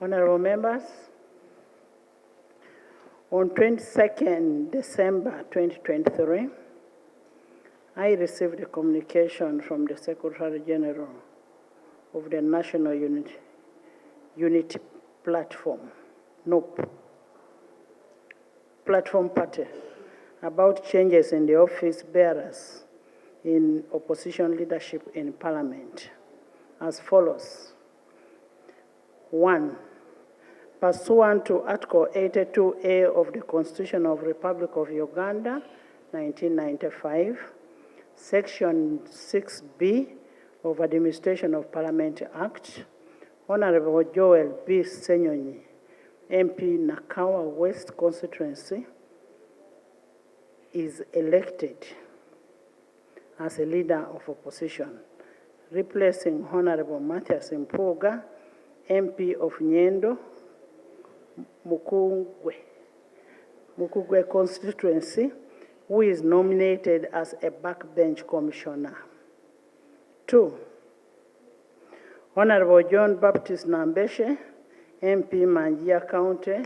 Honorable members, on 22nd December 2023, I received a communication from the Secretary General of the National Unity Platform, NUP, Platform Party, about changes in the office bearers in opposition leadership in Parliament as follows. 1. Pursuant to Article 82A of the Constitution of the Republic of Uganda, 1995, Section 6B of Administration of Parliament Act, Honorable Joel Ssenyonyi, MP Nakawa West Constituency, is elected as a leader of opposition, replacing Honorable Mathias Mpuuga, MP of Nyendo, Mukugwe constituency, who is nominated as a backbench commissioner. 2. Honorable John Baptist Nambeshe, MP Manjia County,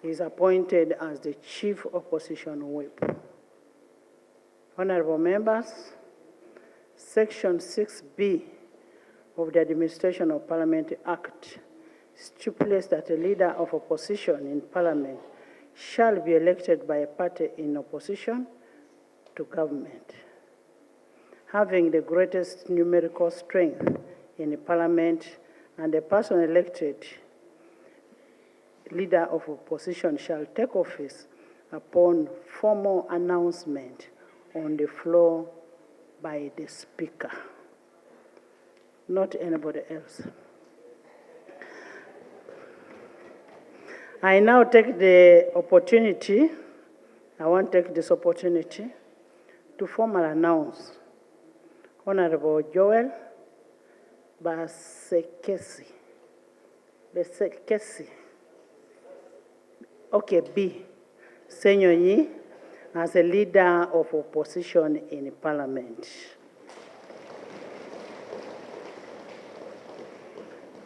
is appointed as the Chief Opposition Whip. Honorable members, Section 6B of the Administration of Parliament Act stipulates that a leader of opposition in Parliament shall be elected by a party in opposition to government, having the greatest numerical strength in the Parliament, and the person elected leader of opposition shall take office upon formal announcement on the floor by the Speaker, not anybody else. I now take the opportunity, I want to take this opportunity to formally announce Honorable Joel Ssenyonyi, Ssenyonyi, as a leader of opposition in Parliament.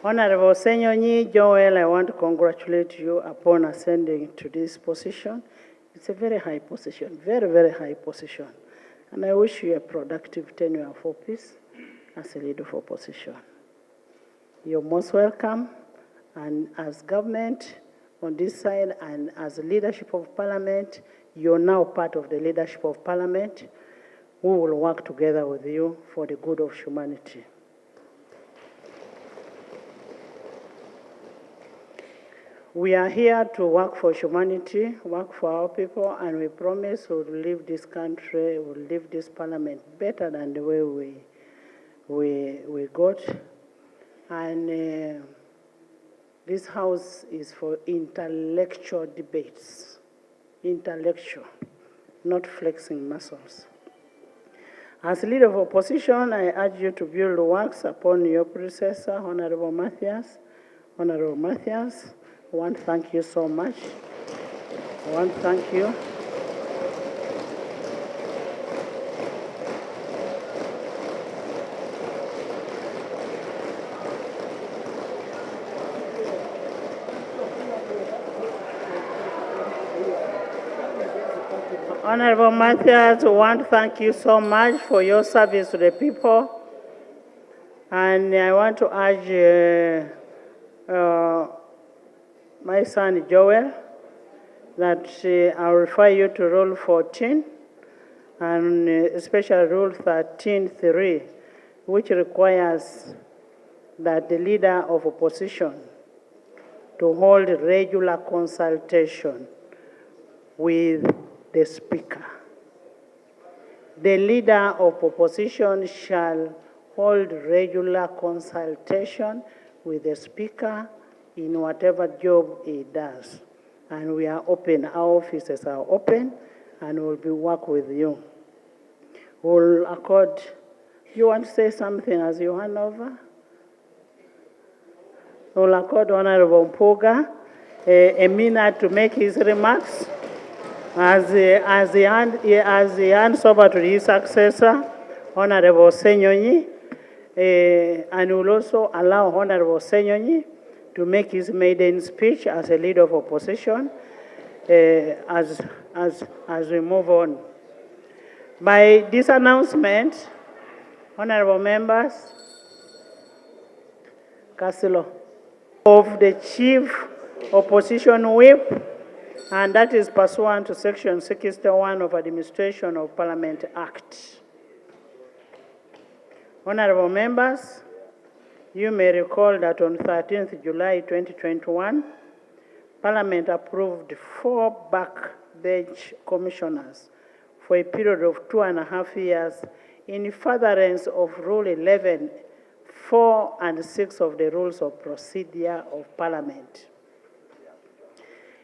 Honorable Ssenyonyi, Joel, I want to congratulate you upon ascending to this position. It's a very high position, very, very high position. And I wish you a productive tenure of office as a leader of opposition. You're most welcome, and as government on this side and as leadership of Parliament, you're now part of the leadership of Parliament. We will work together with you for the good of humanity. We are here to work for humanity, work for our people, and we promise we'll leave this country, we'll leave this Parliament better than the way we got. And this house is for intellectual debates, intellectual, not flexing muscles. As leader of opposition, I urge you to build works upon your predecessor, Honorable Mathias. Honorable Mathias, I want to thank you so much. I want to thank you. Honorable Mathias, I want to thank you so much for your service to the people. And I want to urge my son Joel that I'll refer you to Rule 14 and especially Rule 13.3, which requires that the leader of opposition to hold regular consultation with the Speaker. The leader of opposition shall hold regular consultation with the Speaker in whatever job he does. And we are open, our offices are open, and we'll be work with you. We'll accord, you want to say something as you hand over? We'll accord Honorable Mpuuga a minute to make his remarks as he hands over to his successor, Honorable Ssenyonyi, and we'll also allow Honorable Ssenyonyi to make his maiden speech as a leader of opposition as we move on. By this announcement, honorable members, Castillo, of the Chief Opposition Whip, and that is pursuant to Section 61 of Administration of Parliament Act. Honorable members, you may recall that on 13th July 2021, Parliament approved 4 backbench commissioners for a period of 2.5 years in furtherance of Rule 11, 4 and 6 of the Rules of Procedure of Parliament.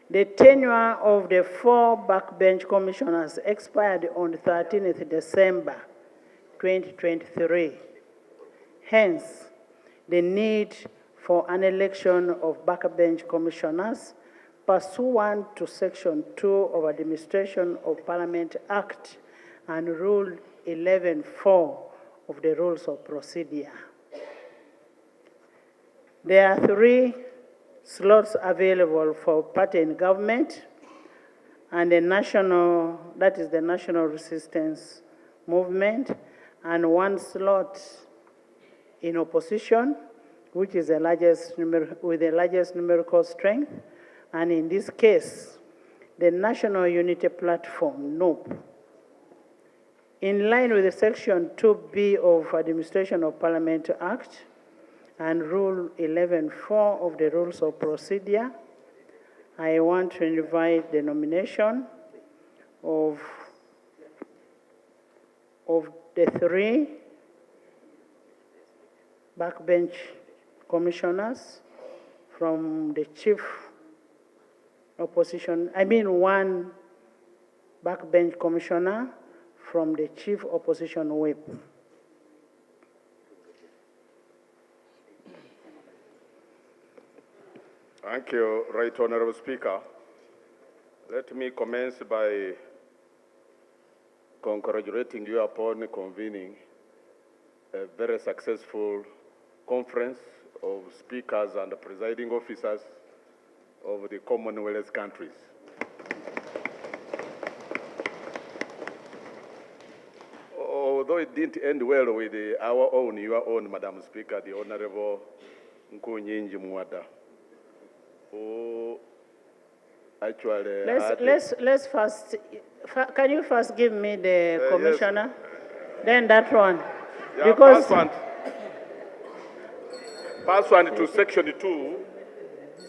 The tenure of the 4 backbench commissioners expired on 13th December 2023. Hence, the need for an election of backbench commissioners pursuant to Section 2 of Administration of Parliament Act and Rule 11.4 of the Rules of Procedure. There are 3 slots available for party in government and the national, that is the National Resistance Movement, and 1 slot in opposition, which is the largest with the largest numerical strength, and in this case, the National Unity Platform, NUP. In line with the Section 2B of Administration of Parliament Act and Rule 11.4 of the Rules of Procedure, I want to invite the nomination of the 3 backbench commissioners from the chief opposition, 1 backbench commissioner from the chief opposition whip. Thank you, Right Honorable Speaker. Let me commence by congratulating you upon convening a very successful conference of speakers and presiding officers of the Commonwealth countries. Although it didn't end well with your own, Madam Speaker, the Honorable Nkunyi Muada, who actually let's first, can you first give me the commissioner? Yes. Then that one. Yeah, because pass one to Section 2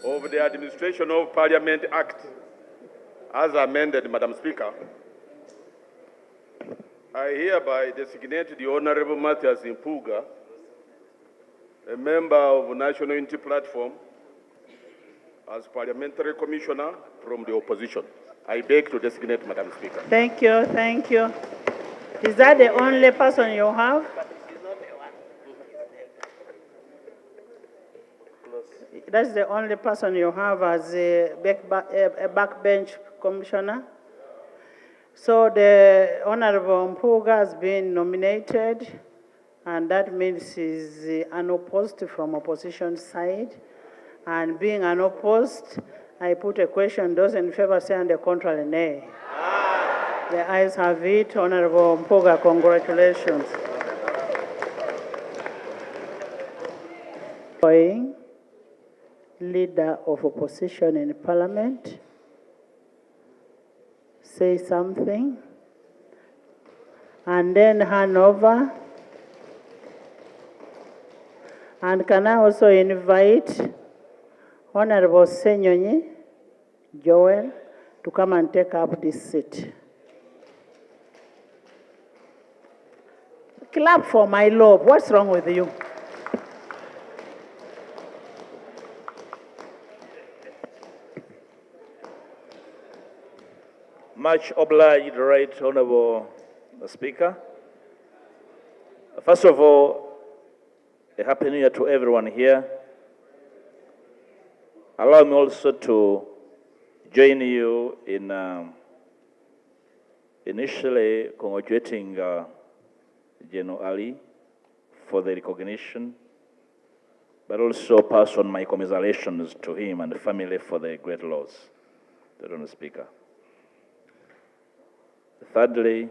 of the Administration of Parliament Act, as amended, Madam Speaker. I hereby designate the Honorable Mathias Mpuuga, a member of National Unity Platform, as Parliamentary Commissioner from the opposition. I beg to designate, Madam Speaker. Thank you, thank you. Is that the only person you have? That's the only person you have as a backbench commissioner? So the Honorable Mpuuga has been nominated, and that means he's unopposed from opposition side. And being unopposed, I put a question, those in favor say, and the contrary, nay. The ayes have it. Honorable Mpuuga, congratulations. Leader of opposition in Parliament, say something, and then hand over. And can I also invite Honorable Ssenyonyi, Joel, to come and take up this seat. Clap for my LOP. What's wrong with you? Much obliged, Right Honorable Speaker. First of all, a Happy New Year to everyone here. Allow me also to join you in initially congratulating General Ali for the recognition but also pass on my commiserations to him and the family for the great loss. The Honourable Speaker. Thirdly,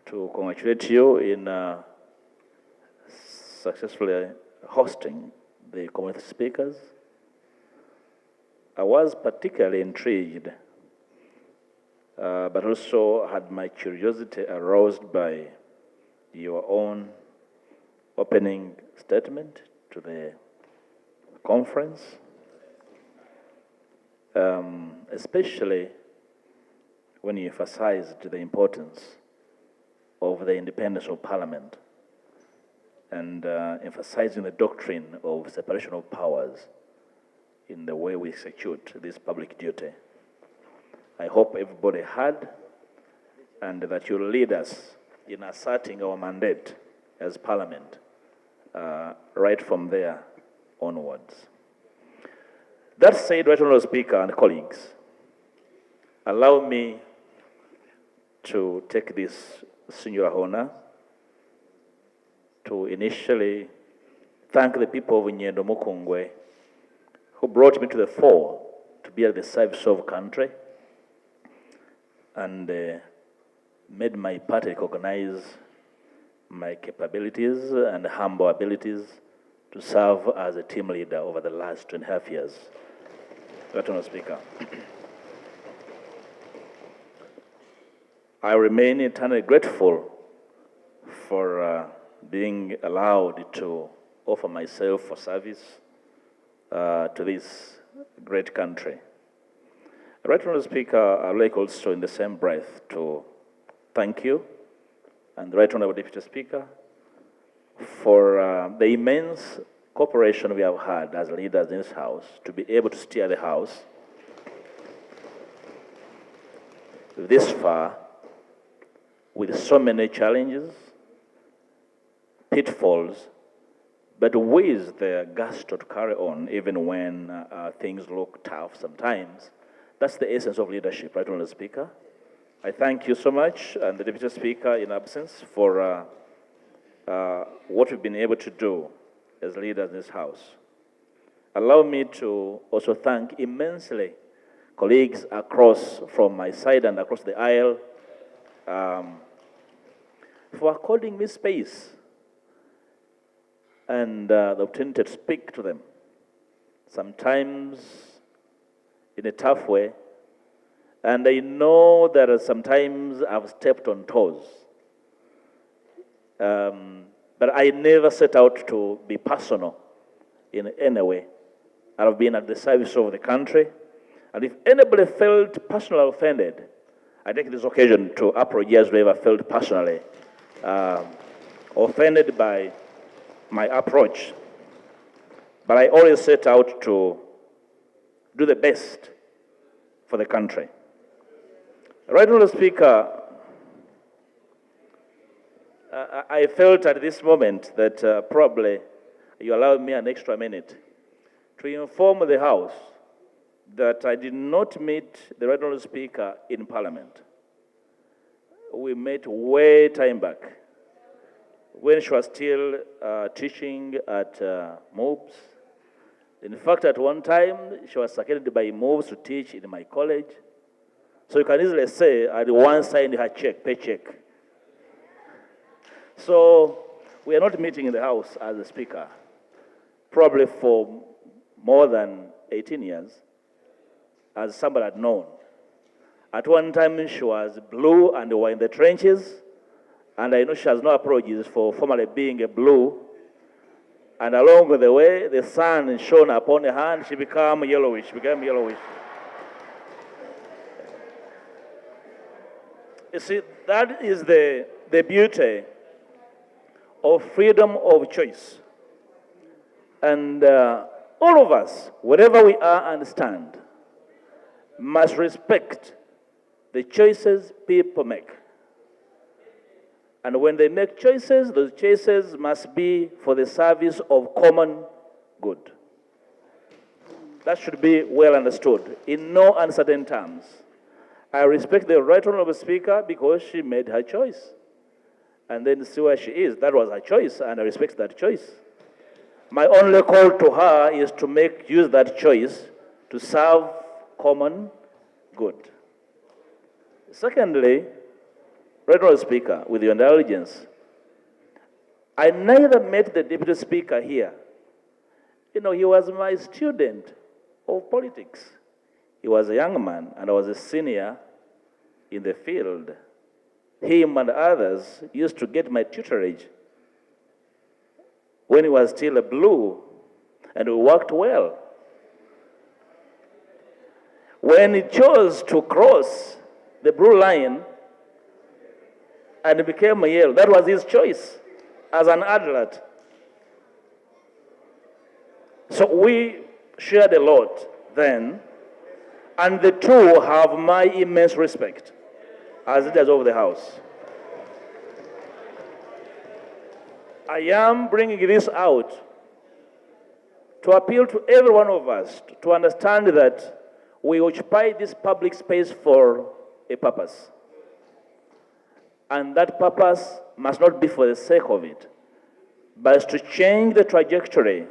to congratulate you in successfully hosting the committee speakers. I was particularly intrigued, but also had my curiosity aroused by your own opening statement to the conference, especially when you emphasized the importance of the independence of Parliament and emphasizing the doctrine of separation of powers in the way we execute this public duty. I hope everybody heard and that you'll lead us in asserting our mandate as Parliament right from there onwards. That said, Right Honourable Speaker and colleagues, allow me to take this singular honor to initially thank the people of Nyendo Mukungwe who brought me to the fore to be at the service of country and made my party recognize my capabilities and humble abilities to serve as a team leader over the last 2.5 years. Right Honourable Speaker. I remain eternally grateful for being allowed to offer myself for service to this great country. Right Honourable Speaker, I'd like also in the same breath to thank you and the Right Honourable Deputy Speaker for the immense cooperation we have had as leaders in this House to be able to steer the House this far with so many challenges, pitfalls, but with the gusto to carry on even when things look tough sometimes. That's the essence of leadership, Right Honourable Speaker. I thank you so much, and the Deputy Speaker in absence, for what we've been able to do as leaders in this House. Allow me to also thank immensely colleagues across from my side and across the aisle for according me space and the opportunity to speak to them, sometimes in a tough way. And I know that sometimes I've stepped on toes. But I never set out to be personal in any way. I've been at the service of the country. And if anybody felt personally offended, I take this occasion to apologize to whoever felt personally offended by my approach. But I always set out to do the best for the country. Right Honourable Speaker, I felt at this moment that probably you allowed me an extra minute to inform the House that I did not meet the Right Honourable Speaker in Parliament. We met way time back when she was still teaching at MUP'S. In fact, at one time, she was seconded by MUP'S to teach in my college. So you can easily say I had once signed her paycheck. So we are not meeting in the House as a speaker, probably for more than 18 years, as somebody had known. At one time, she was blue and we were in the trenches, and I know she has no apologies for formerly being a blue. And along the way, the sun shone upon her hand, she became yellowish, You see, that is the beauty of freedom of choice. And all of us, wherever we are and stand, must respect the choices people make. And when they make choices, those choices must be for the service of common good. That should be well understood in no uncertain terms. I respect the Right Honourable Speaker because she made her choice. And then see where she is. That was her choice, and I respect that choice. My only call to her is to use that choice to serve common good. Secondly, Right Honourable Speaker, with your indulgence, I neither met the Deputy Speaker here. You know, he was my student of politics. He was a young man, and I was a senior in the field. Him and others used to get my tutorage when he was still a blue, and we worked well. When he chose to cross the blue line and became a yellow, that was his choice as an adult. So we shared a lot then, and the two have my immense respect as leaders of the House. I am bringing this out to appeal to every one of us to understand that we occupy this public space for a purpose. And that purpose must not be for the sake of it, but to change the trajectory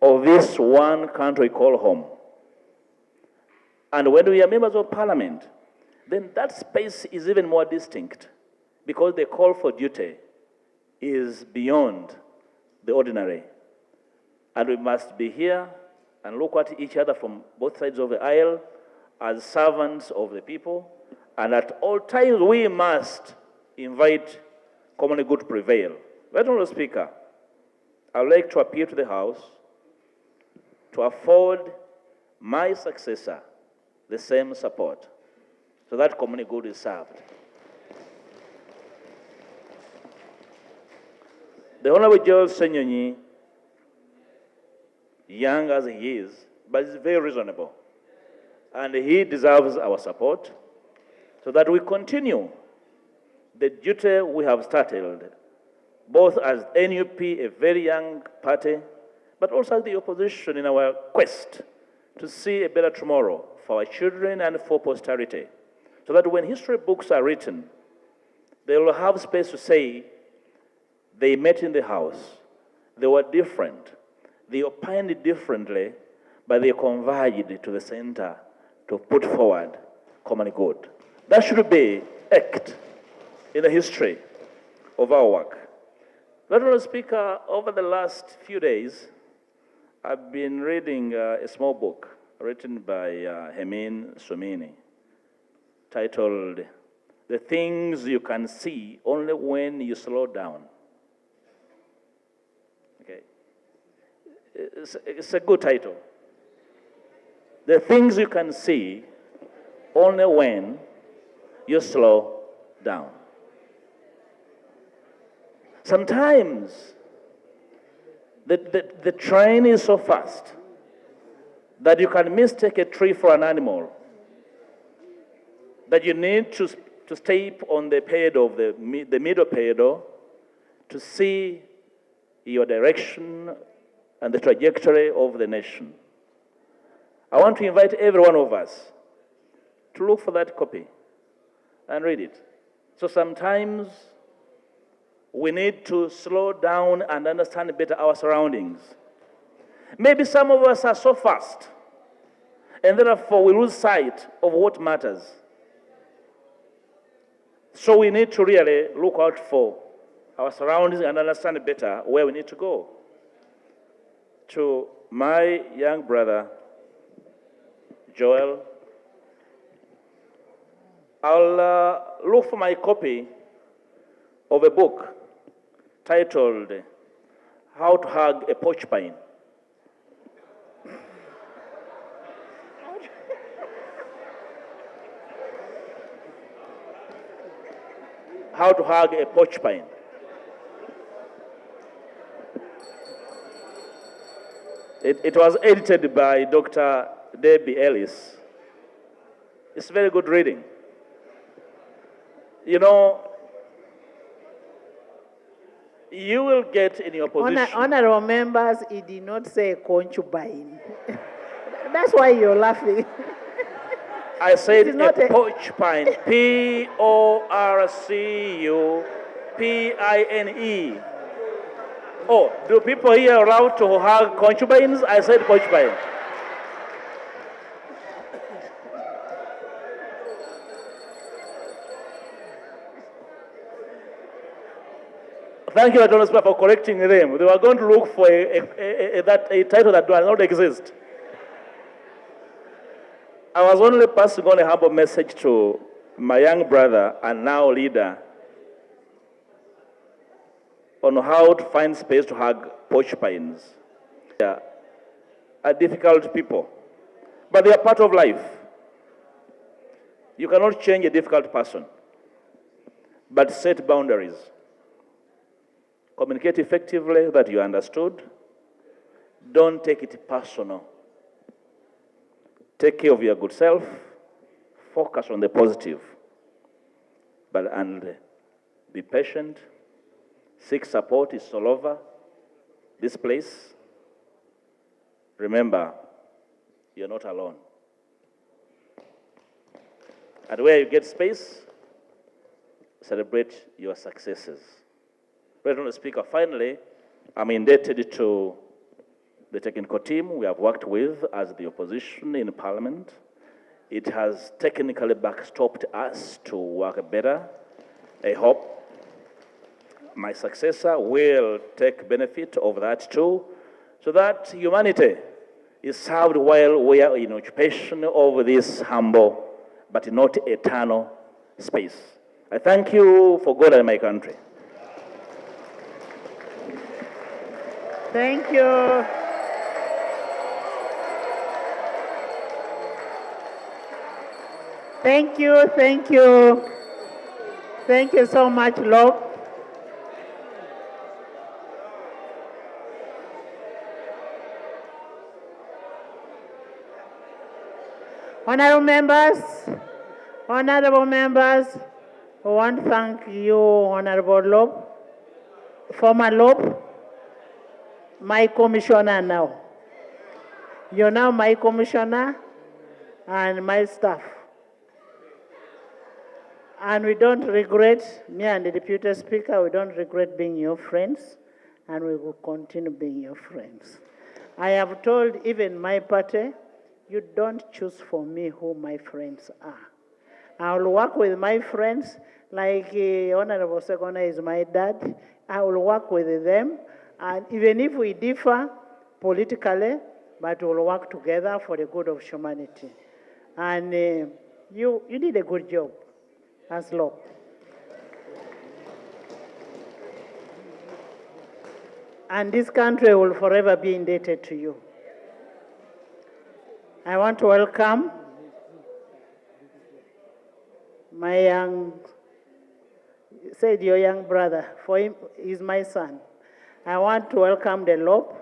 of this one country called home. And when we are members of parliament, then that space is even more distinct because the call for duty is beyond the ordinary. And we must be here and look at each other from both sides of the aisle as servants of the people. And at all times, we must invite common good to prevail. Honourable Speaker, I would like to appeal to the House to afford my successor the same support so that common good is served. The Honourable Joel Ssenyonyi, young as he is, but is very reasonable. And he deserves our support so that we continue the duty we have started, both as NUP, a very young party, but also as the opposition in our quest to see a better tomorrow for our children and for posterity, so that when history books are written, they will have space to say they met in the House, they were different, they opined differently, but they converged to the center to put forward common good. That should be act in the history of our work. Honourable Speaker, over the last few days, I've been reading a small book written by Hemin Sumini, titled "The Things You Can See Only When You Slow Down." Okay, it's a good title. The things you can see only when you slow down. Sometimes the train is so fast that you can mistake a tree for an animal, that you need to step on the pedal, the middle pedal, to see your direction and the trajectory of the nation. I want to invite every one of us to look for that copy and read it. So sometimes we need to slow down and understand better our surroundings. Maybe some of us are so fast, and therefore we lose sight of what matters. So we need to really look out for our surroundings and understand better where we need to go. To my young brother, Joel, I'll look for my copy of a book titled "How to Hug a Porcupine." How to Hug a Porcupine. It was edited by Dr. Debbie Ellis. It's very good reading. You know, you will get in your position. Honourable members, he did not say concubine. That's why you're laughing. I said not a porcupine. Porcupine. Oh, do people here allowed to hug concubines? I said concubine. Thank you, Attorney Speaker, for correcting them. They were going to look for a title that does not exist. I was only passing on a humble message to my young brother and now leader on how to find space to hug porcupines. They are difficult people, but they are part of life. You cannot change a difficult person, but set boundaries. Communicate effectively that you understood. Don't take it personal. Take care of your good self. Focus on the positive. And be patient. Seek support. It's all over this place. Remember, you're not alone. And where you get space, celebrate your successes. President Speaker, finally, I'm indebted to the technical team we have worked with as the opposition in Parliament. It has technically backstopped us to work better. I hope my successor will take benefit of that too, so that humanity is served while we are in occupation of this humble but not eternal space. I thank you for God and my country. Thank you. Thank you, thank you. Thank you so much, LOP. Honorable members, I want to thank you, Honorable LOP, former LOP, my commissioner now. You're now my commissioner and my staff. And we don't regret, me and the Deputy Speaker, we don't regret being your friends, and we will continue being your friends. I have told even my party, you don't choose for me who my friends are. I will work with my friends, like Honorable Ssenyonyi is my dad. I will work with them, and even if we differ politically, but we'll work together for the good of humanity. And you did a good job as LOP. And this country will forever be indebted to you. I want to welcome my your young brother. For him, he's my son. I want to welcome the LOP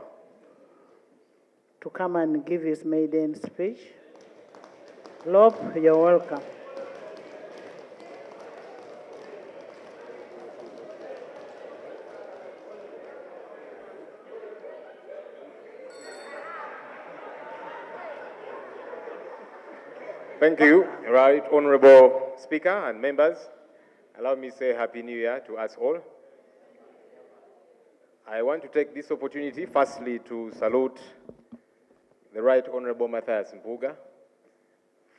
to come and give his maiden speech. LOP, you're welcome. Thank you, Right Honorable Speaker and members. Allow me to say Happy New Year to us all. I want to take this opportunity, firstly, to salute the Right Honorable Mathias Mpuuga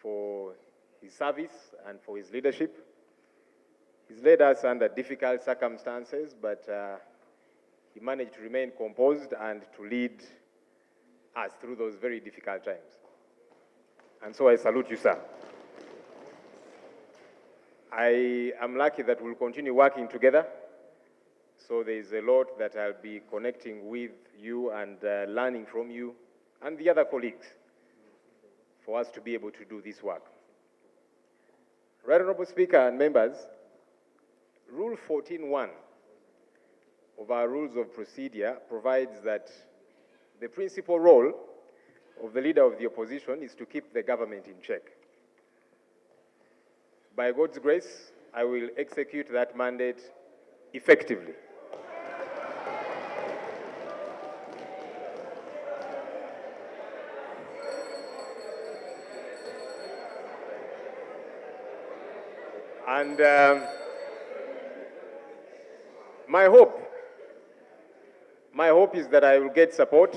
for his service and for his leadership. He's led us under difficult circumstances, but he managed to remain composed and to lead us through those very difficult times. And so I salute you, sir. I am lucky that we'll continue working together. So there's a lot that I'll be connecting with you and learning from you and the other colleagues for us to be able to do this work. Right Honorable Speaker and members, Rule 14.1 of our Rules of Procedure provides that the principal role of the Leader of the Opposition is to keep the government in check. By God's grace, I will execute that mandate effectively. And my hope is that I will get support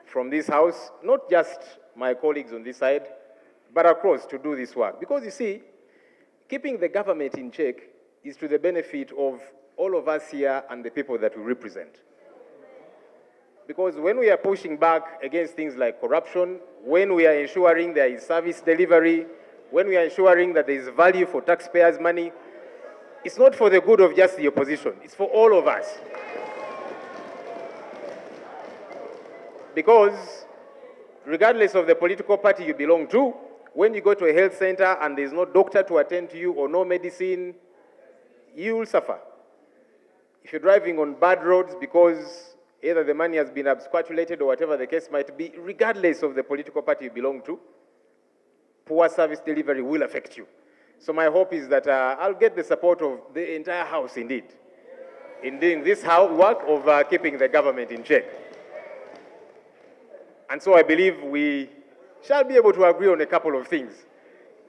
from this House, not just my colleagues on this side, but across to do this work. Because you see, keeping the government in check is to the benefit of all of us here and the people that we represent. Because when we are pushing back against things like corruption, when we are ensuring there is service delivery, when we are ensuring that there is value for taxpayers' money, it's not for the good of just the opposition, it's for all of us. Because regardless of the political party you belong to, when you go to a health center and there's no doctor to attend to you or no medicine, you will suffer. If you're driving on bad roads because either the money has been absquatulated or whatever the case might be, regardless of the political party you belong to, poor service delivery will affect you. So my hope is that I'll get the support of the entire House, indeed, in doing this work of keeping the government in check. And so I believe we shall be able to agree on a couple of things.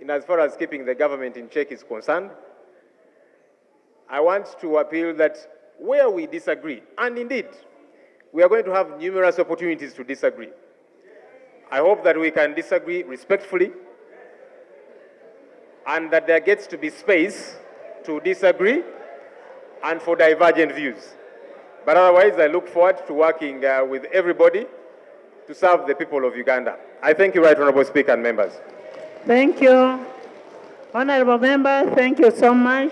In as far as keeping the government in check is concerned, I want to appeal that where we disagree, and indeed, we are going to have numerous opportunities to disagree. I hope that we can disagree respectfully and that there gets to be space to disagree and for divergent views. But otherwise, I look forward to working with everybody to serve the people of Uganda. I thank you, Right Honourable Speaker and members. Thank you. Honourable member, thank you so much.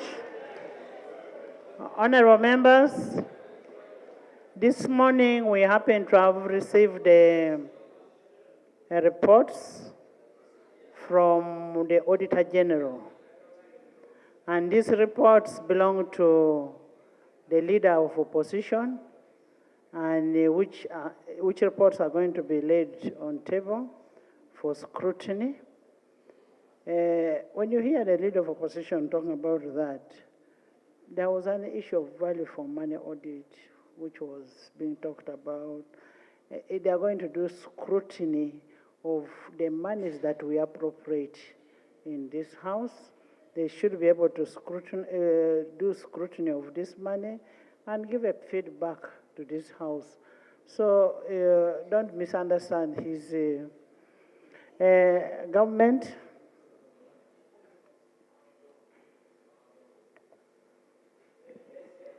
Honourable members, this morning we happen to have received reports from the Auditor General. And these reports belong to the leader of opposition, and which reports are going to be laid on table for scrutiny. When you hear the leader of opposition talking about that, there was an issue of value for money audit, which was being talked about. They are going to do scrutiny of the monies that we appropriate in this House. They should be able to do scrutiny of this money and give a feedback to this House. So don't misunderstand his government